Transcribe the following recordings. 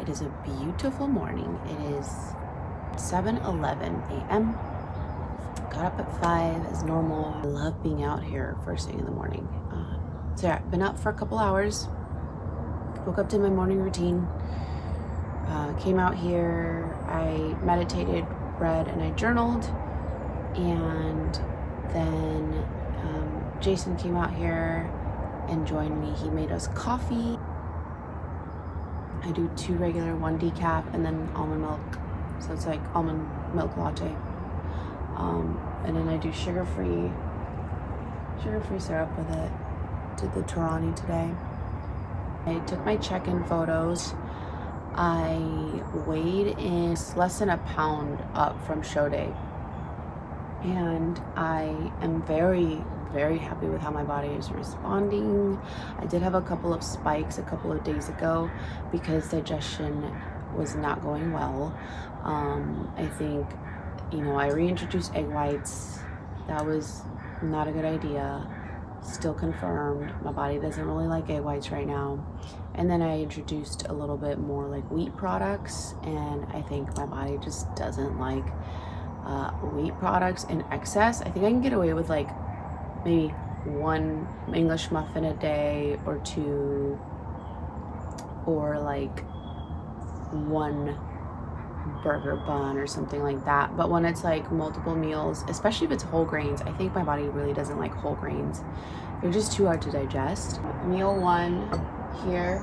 It is a beautiful morning. It is 7:11 a.m. Got up at 5 as normal. I love being out here first thing in the morning. So yeah, I've been up for a couple hours. Woke up, did my morning routine. Came out here. I meditated, read, and I journaled. And then Jason came out here and joined me. He made us coffee. I do 2 regular, 1 decaf, and then almond milk. So it's like almond milk latte. And then I do sugar-free syrup with it. Did the Torani today. I took my check-in photos. I weighed in less than a pound up from show day. And I am very, very happy with how my body is responding. I did have a couple of spikes a couple of days ago because digestion was not going well. I think, I reintroduced egg whites. That was not a good idea. Still confirmed. My body doesn't really like egg whites right now. And then I introduced a little bit more like wheat products, and I think my body just doesn't like wheat products in excess. I think I can get away with like maybe 1 English muffin a day or 2, or like 1 burger bun or something like that. But when it's like multiple meals, especially if it's whole grains, I think my body really doesn't like whole grains. They're just too hard to digest. Meal 1 here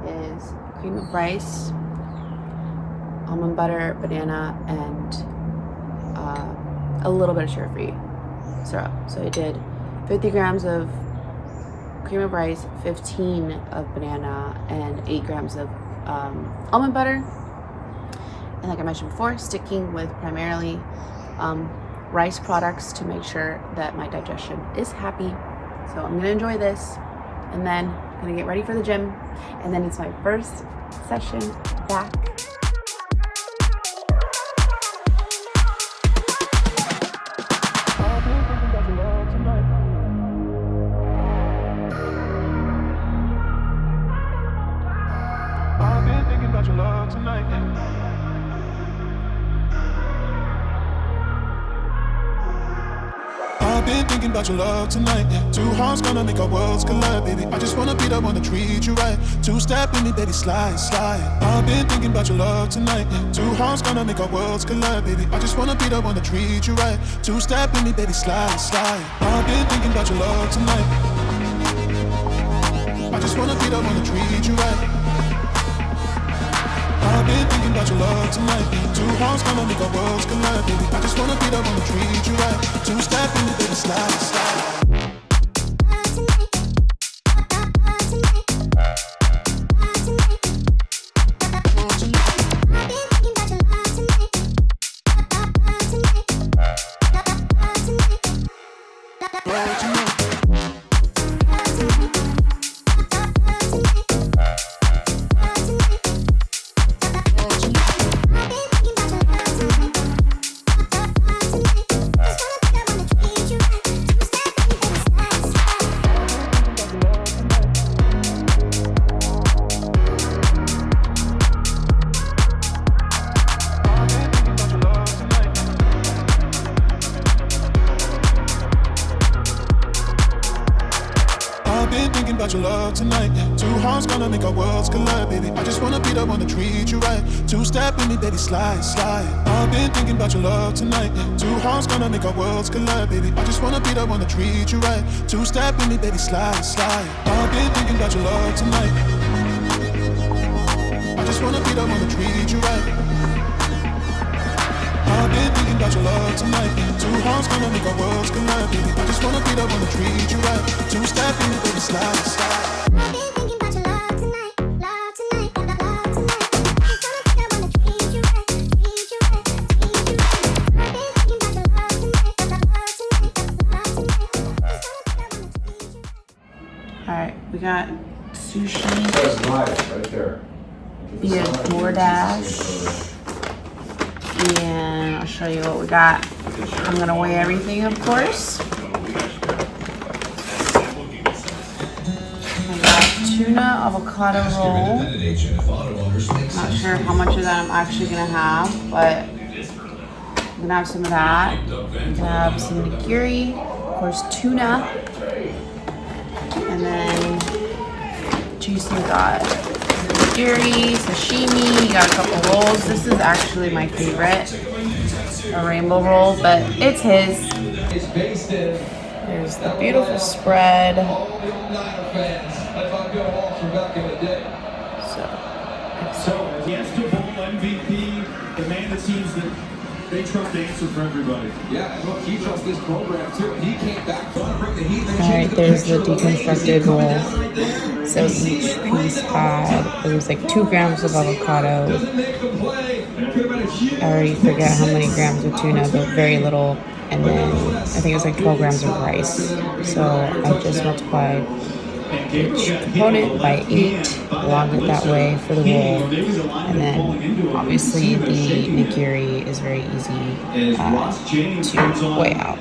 is cream of rice, almond butter, banana, and a little bit of sugar-free syrup. So I did 50 grams of cream of rice, 15 of banana, and 8 grams of almond butter. And like I mentioned before, sticking with primarily rice products to make sure that my digestion is happy. So I'm gonna enjoy this, and then I'm gonna get ready for the gym, and then it's my first session back. I've been thinking about your love tonight. I've been thinking about your love tonight. 2 hearts gonna make our worlds collide, baby. I just wanna be the one to treat you right. 2-step in me, baby, slide, slide. I've been thinking about your love tonight. 2 hearts gonna make our worlds collide, baby. I just wanna be the one to treat you right. 2-step in me, baby, slide, slide. I've been thinking about your love tonight. I just wanna be the one to treat you right. I've been thinking about your love tonight. 2 hearts gonna make our worlds collide, baby. I just wanna be the one to treat you right. 2-step in me, baby, slide, slide. Your love tonight. 2 hearts gonna make our worlds collide, baby. I just wanna be the one to treat you right. 2-step in me, baby, slide, slide. I've been thinking about your love tonight. 2 hearts gonna make our worlds collide, baby. I just wanna be the one to treat you right. 2-step in me, baby, slide, slide. I've been thinking about your love tonight. I just wanna be the one to treat you right. I've been thinking about your love tonight. 2 hearts gonna make our worlds collide, baby. I just wanna be the one to treat you right. 2-step in me, baby, slide, slide. I've been thinking about your love tonight, love tonight, love tonight. I just wanna be the one to treat you right, treat you right, treat you right. I've been thinking about your love tonight, love tonight, love tonight. I just wanna be the one to treat you right. All right, we got sushi That's live right there. via DoorDash. And I'll show you what we got. I'm gonna weigh everything, of course. I got tuna avocado roll. Not sure how much of that I'm actually gonna have, but I'm gonna have some of that. I'm gonna have some nigiri, of course tuna, and then Jason got nigiri, sashimi, you got a couple rolls. This is actually my favorite, a rainbow roll, but it's his. There's the beautiful spread. So, yes to Bowl MVP, the man that seems that they trust to answer for everybody. Yeah, look, he trusts this program too. He came back. Bring the heat. Alright, there's the deconstructed roll. So each piece had, it was like 2 grams of avocado. I already forget how many grams of tuna, but very little. And then I think it was like 12 grams of rice. So I just multiplied each component by 8, logged it that way for the roll. And then obviously the nigiri is very easy to weigh out.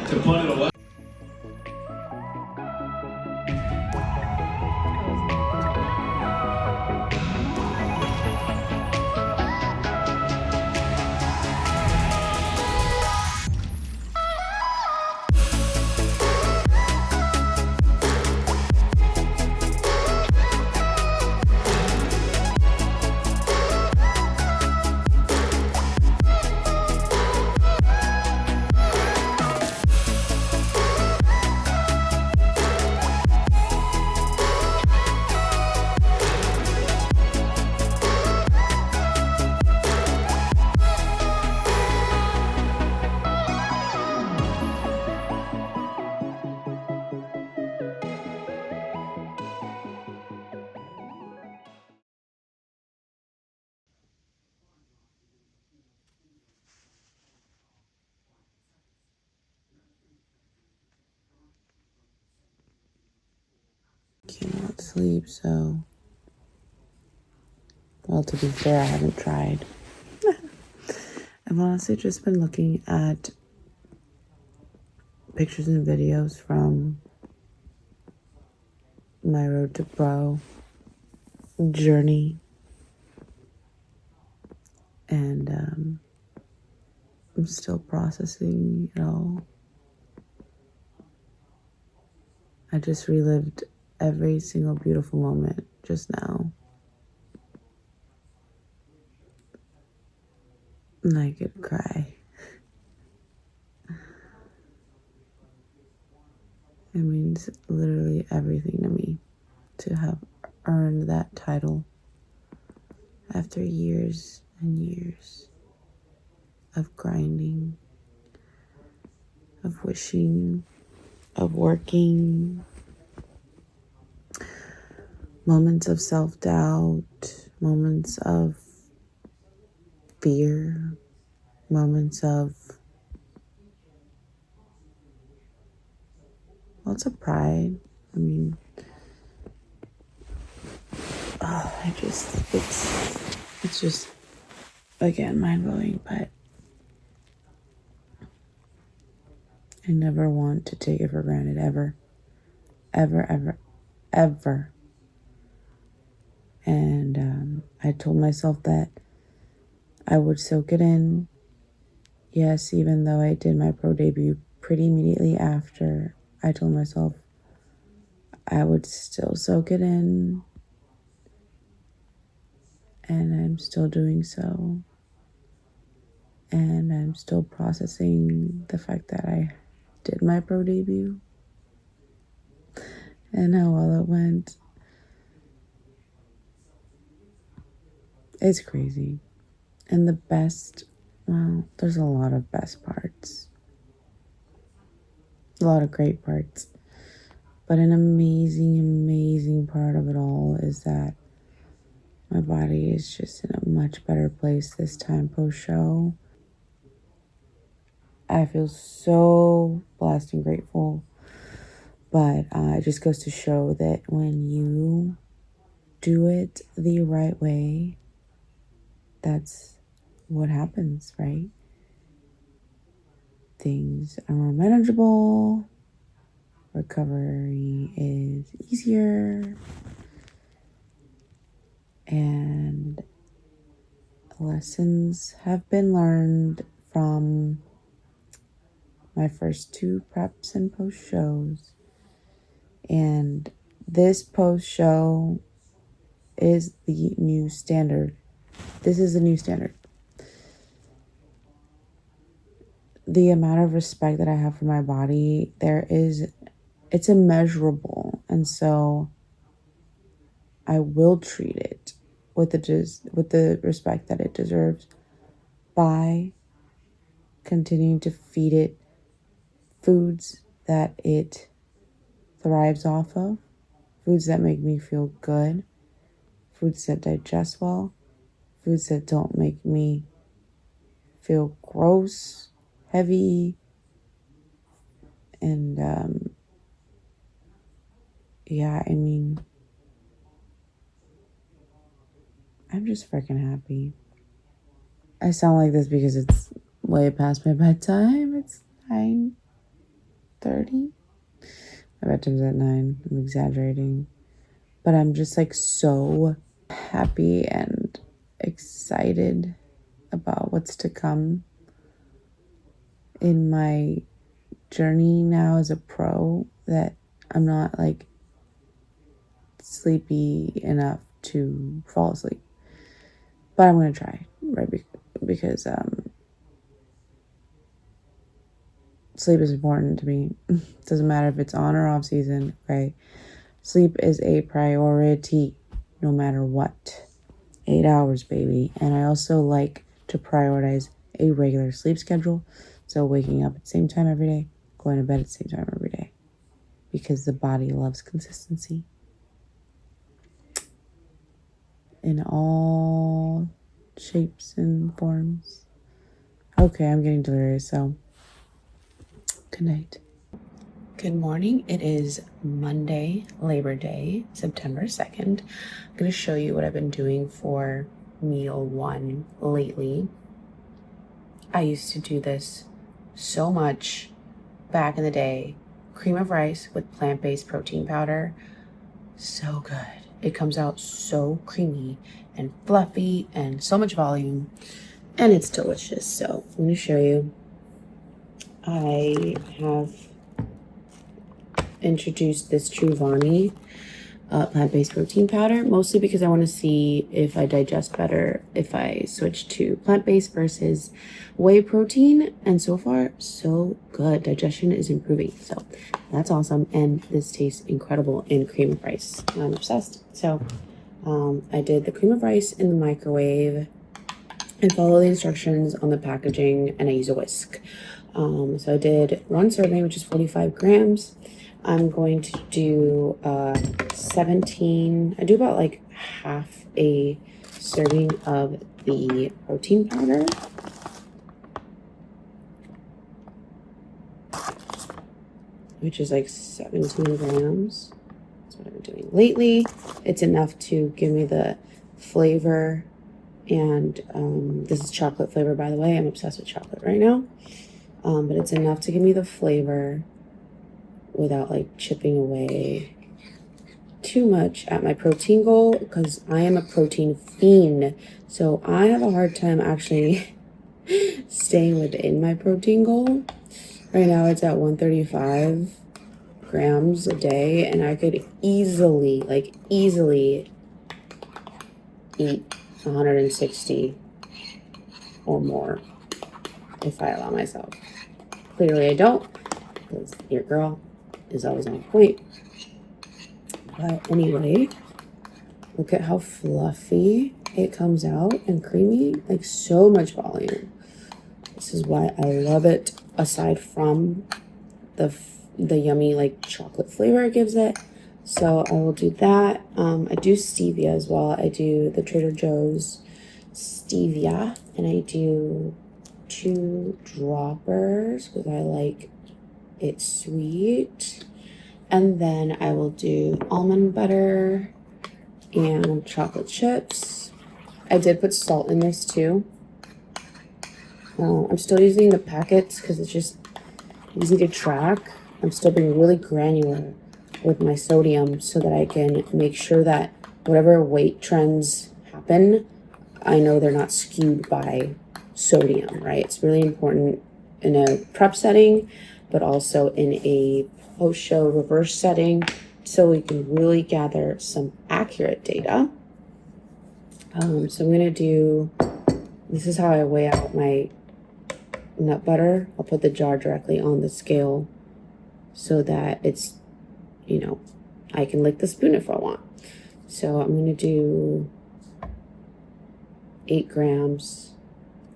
Cannot sleep, so, well, to be fair, I haven't tried. I've honestly just been looking at pictures and videos from my Road to Pro journey, and I'm still processing it all. I just relived every single beautiful moment just now. And I could cry. It means literally everything to me to have earned that title after years and years of grinding, of wishing, of working, moments of self-doubt, moments of fear, moments of lots of pride. I mean, it's just, again, mind-blowing, but I never want to take it for granted, ever, ever, ever, ever. And I told myself that I would soak it in. Yes, even though I did my pro debut pretty immediately after, I told myself I would still soak it in. And I'm still doing so. And I'm still processing the fact that I did my pro debut and how well it went. It's crazy. And the best, well, there's a lot of best parts. A lot of great parts. But an amazing, amazing part of it all is that my body is just in a much better place this time post-show. I feel so blessed and grateful. But it just goes to show that when you do it the right way, that's what happens, right? Things are more manageable. Recovery is easier. and lessons have been learned from my first 2 preps and post shows. And this post show is the new standard. This is the new standard. The amount of respect that I have for my body, it's immeasurable. And so I will treat it with the respect that it deserves by continuing to feed it foods that it thrives off of, foods that make me feel good, foods that digest well, foods that don't make me feel gross, heavy, and yeah, I mean, I'm just freaking happy. I sound like this because it's way past my bedtime. It's 9:30. My bedtime's at 9. I'm exaggerating. But I'm just like so happy and excited about what's to come in my journey now as a pro, that I'm not like sleepy enough to fall asleep. But I'm going to try, right? Because sleep is important to me. It doesn't matter if it's on or off season, okay? Sleep is a priority no matter what. 8 hours, baby. And I also like to prioritize a regular sleep schedule. So waking up at the same time every day, going to bed at the same time every day. Because the body loves consistency. In all shapes and forms. Okay, I'm getting delirious, so good night. Good morning. It is Monday, Labor Day, September 2nd. I'm going to show you what I've been doing for meal 1 lately. I used to do this so much back in the day. Cream of rice with plant-based protein powder. So good. It comes out so creamy and fluffy and so much volume, and it's delicious. So I'm going to show you. I have introduced this Truvani plant-based protein powder, mostly because I want to see if I digest better if I switch to plant-based versus whey protein. And so far, so good. Digestion is improving, so that's awesome. And this tastes incredible in cream of rice. I'm obsessed. So I did the cream of rice in the microwave and follow the instructions on the packaging, and I use a whisk. So I did 1 serving, which is 45 grams. I'm going to do 17, I do about like half a serving of the protein powder. Which is like 17 grams. That's what I've been doing lately. It's enough to give me the flavor. And this is chocolate flavor, by the way. I'm obsessed with chocolate right now. But it's enough to give me the flavor without like chipping away too much at my protein goal, because I am a protein fiend. So I have a hard time actually staying within my protein goal. Right now it's at 135 grams a day, and I could easily eat 160 or more if I allow myself. Clearly I don't, because your girl is always on point. But anyway, look at how fluffy it comes out and creamy, like so much volume. This is why I love it, aside from the yummy like chocolate flavor it gives it. So I will do that. I do stevia as well. I do the Trader Joe's stevia, and I do 2 droppers because I like it sweet. And then I will do almond butter and chocolate chips. I did put salt in this too. I'm still using the packets because it's just easy to track. I'm still being really granular with my sodium so that I can make sure that whatever weight trends happen, I know they're not skewed by sodium, right? It's really important in a prep setting, but also in a post-show reverse setting, so we can really gather some accurate data. So I'm gonna do, this is how I weigh out my nut butter. I'll put the jar directly on the scale so that it's, you know, I can lick the spoon if I want. So I'm gonna do 8 grams,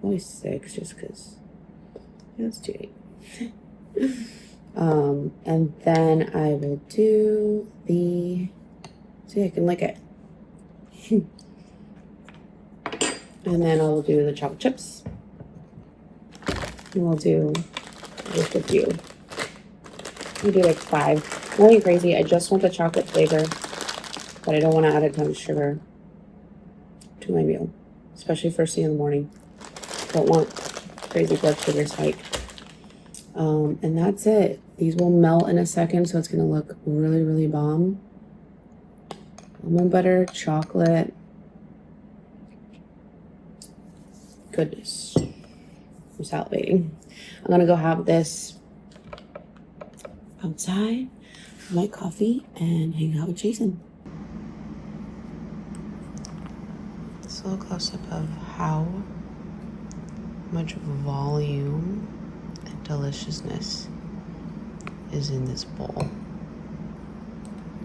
only 6 just because, let's do 8. And then I will do the, see, I can lick it. And then I'll do the chocolate chips. And we'll do just a few. We'll do like 5. Nothing crazy. I just want the chocolate flavor, but I don't want to add a ton of sugar to my meal, especially first thing in the morning. Don't want crazy blood sugar spike. And that's it. These will melt in a second, so it's going to look really, really bomb. Almond butter, chocolate. Goodness. I'm salivating. I'm going to go have this outside, my coffee, and hang out with Jason. This little close-up of how much volume and deliciousness is in this bowl.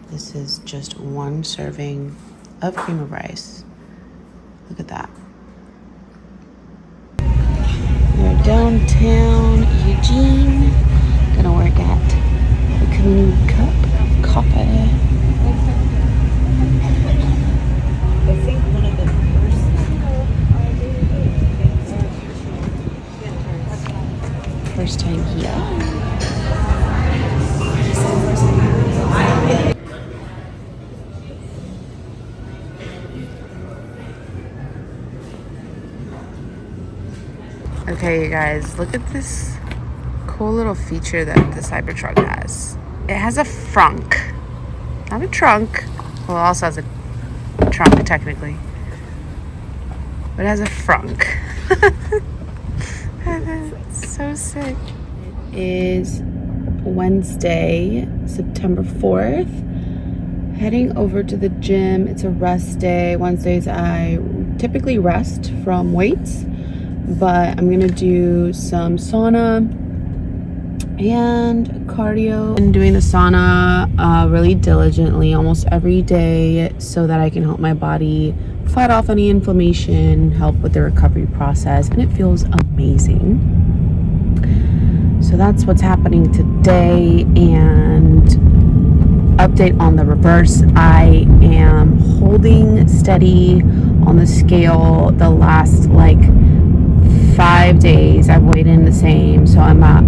This is just 1 serving of cream of rice. Look at that. We're downtown Eugene. Gonna work at the Community Cup Coffee. I think one of the First time here. Okay, you guys, look at this cool little feature that the Cybertruck has. It has a frunk, not a trunk. Well, it also has a trunk technically, but it has a frunk. That's so sick. It is Wednesday, September 4th. Heading over to the gym. It's a rest day. Wednesdays I typically rest from weights, but I'm gonna do some sauna and cardio. And doing the sauna really diligently almost every day so that I can help my body fight off any inflammation, help with the recovery process, and it feels amazing. So that's what's happening today. And update on the reverse, I am holding steady on the scale the last like 5 days. I've weighed in the same, so I'm a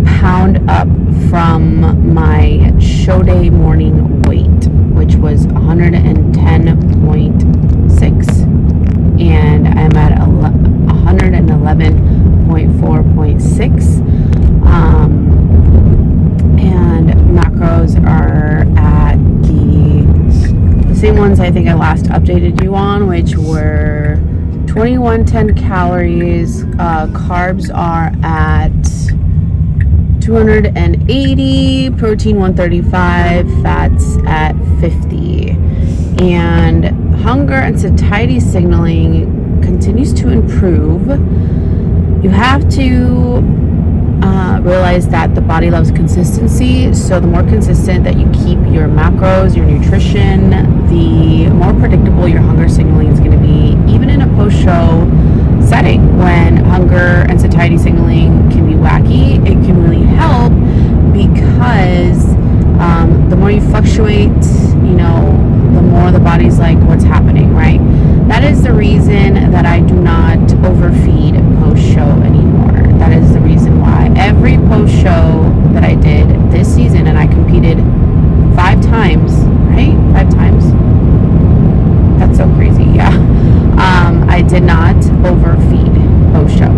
pound up from my show day morning weight, which was 110.6, and I'm at 111.4.6. And macros are at the same ones I think I last updated you on, which were 2110 calories. Carbs are at 280, protein 135, fats at 50. And hunger and satiety signaling continues to improve. You have to realize that the body loves consistency, so the more consistent that you keep your macros, your nutrition, the more predictable your hunger signaling is going to be, even in a post-show setting. When hunger and satiety signaling can be wacky, it can really help, because the more you fluctuate, you know, the more the body's like, what's happening, right? That is the reason that I do not overfeed post-show anymore. That is the reason why every post-show that I did this season, and I competed 5 times, right? 5 times? That's so crazy, yeah. I did not overfeed post-show.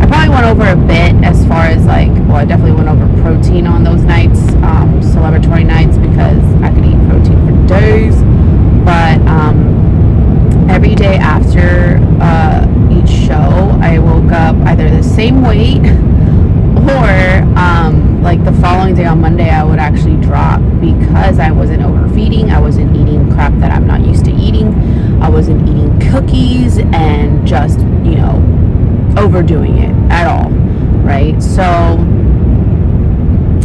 I probably went over a bit as far as like, well, I definitely went over protein on those nights, celebratory nights, because I could eat protein for days. but every day after each show, I woke up either the same weight or like the following day on Monday, I would actually drop because I wasn't overfeeding. I wasn't eating crap that I'm not used to eating. I wasn't eating cookies and just, you know, overdoing it at all, right? So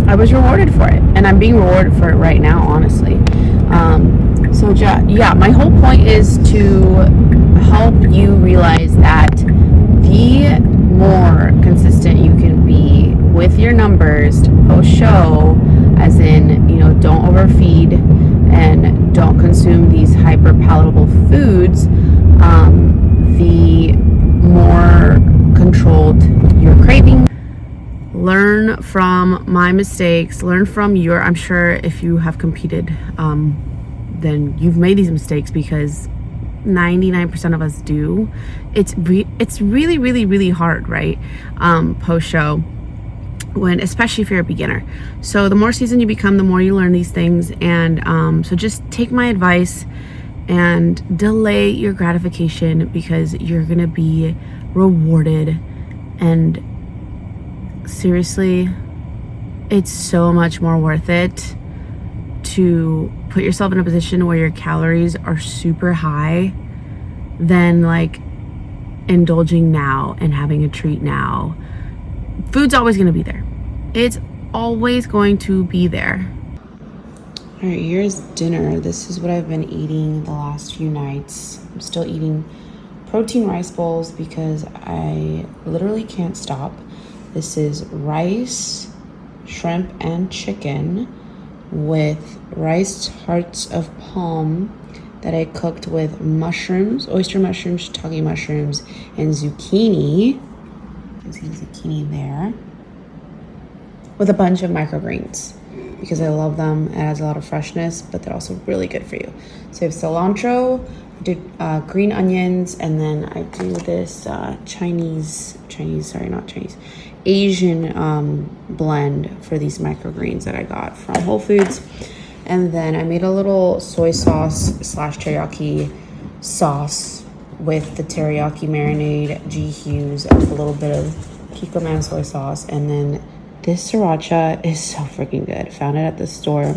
I was rewarded for it, and I'm being rewarded for it right now, honestly. So yeah, my whole point is to help you realize that the more consistent you can be with your numbers post-show, as in, you know, don't overfeed and don't consume these hyper palatable foods, the more controlled your craving. Learn from my mistakes, learn from your, I'm sure if you have competed, then you've made these mistakes, because 99% of us do. It's really, really, really hard, right? Post show, when, especially if you're a beginner. So the more seasoned you become, the more you learn these things. And so just take my advice and delay your gratification, because you're gonna be rewarded. And seriously, it's so much more worth it to put yourself in a position where your calories are super high than like indulging now and having a treat now. Food's always going to be there. It's always going to be there. All right, here's dinner. This is what I've been eating the last few nights. I'm still eating protein rice bowls because I literally can't stop. This is rice, shrimp, and chicken with riced hearts of palm that I cooked with mushrooms, oyster mushrooms, shiitake mushrooms, and zucchini. You can see zucchini there. With a bunch of microgreens, because I love them. It adds a lot of freshness, but they're also really good for you. So I have cilantro, I did green onions, and then I do this Asian blend for these microgreens that I got from Whole Foods. And then I made a little soy sauce / teriyaki sauce with the teriyaki marinade, G-Hughes, a little bit of Kikkoman soy sauce. And then this sriracha is so freaking good. Found it at the store,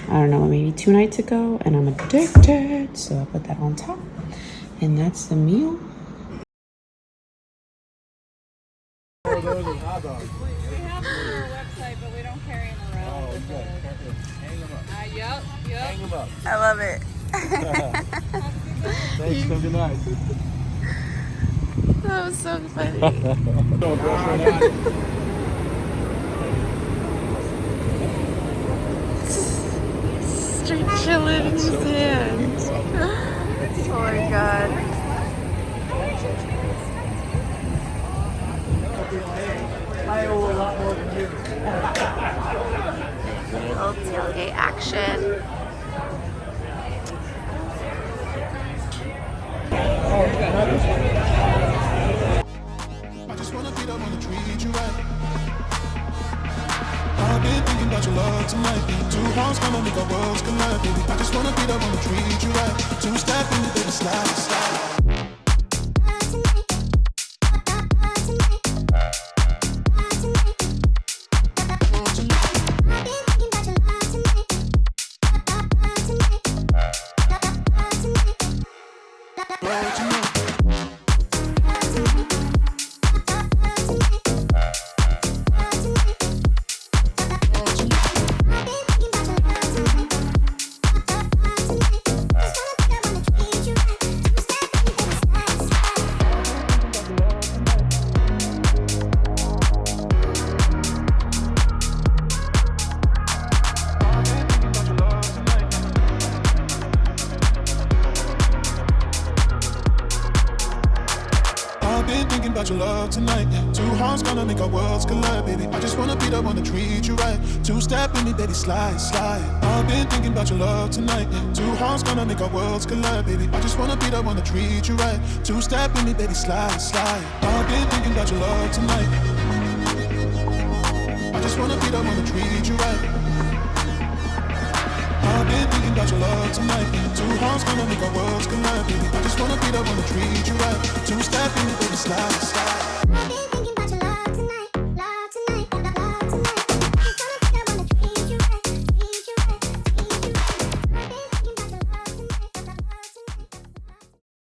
I don't know, maybe 2 nights ago, and I'm addicted. So I put that on top, and that's the meal. We have them on our website, but we don't carry them around. Oh, good. Hang them up. Yep. Hang them up. I love it. Thanks. Have a good night. That was so funny. Straight chilling in his hands. Oh my god. I owe a lot more than you. Little tailgate action. I just wanna beat up, wanna treat you right. I've been thinking about your love tonight. 2 hearts gonna make our worlds collide, baby. I just wanna beat up, wanna treat you right. 2-step in, baby, slide, slide. Your love tonight. 2 hearts gonna make our worlds collide, baby. I just wanna beat up, wanna treat you right. 2-step in me, baby, slide, slide. I've been thinking about your love tonight. 2 hearts gonna make our worlds collide, baby. I just wanna beat up, wanna treat you right. 2-step in me, baby, slide, slide. I've been thinking about your love tonight. I just wanna beat up, wanna treat you right. I've been thinking about your love tonight. Two hearts gonna make our worlds collide, baby. I just wanna be the one to treat you right. Two-step in, baby, slide, slide.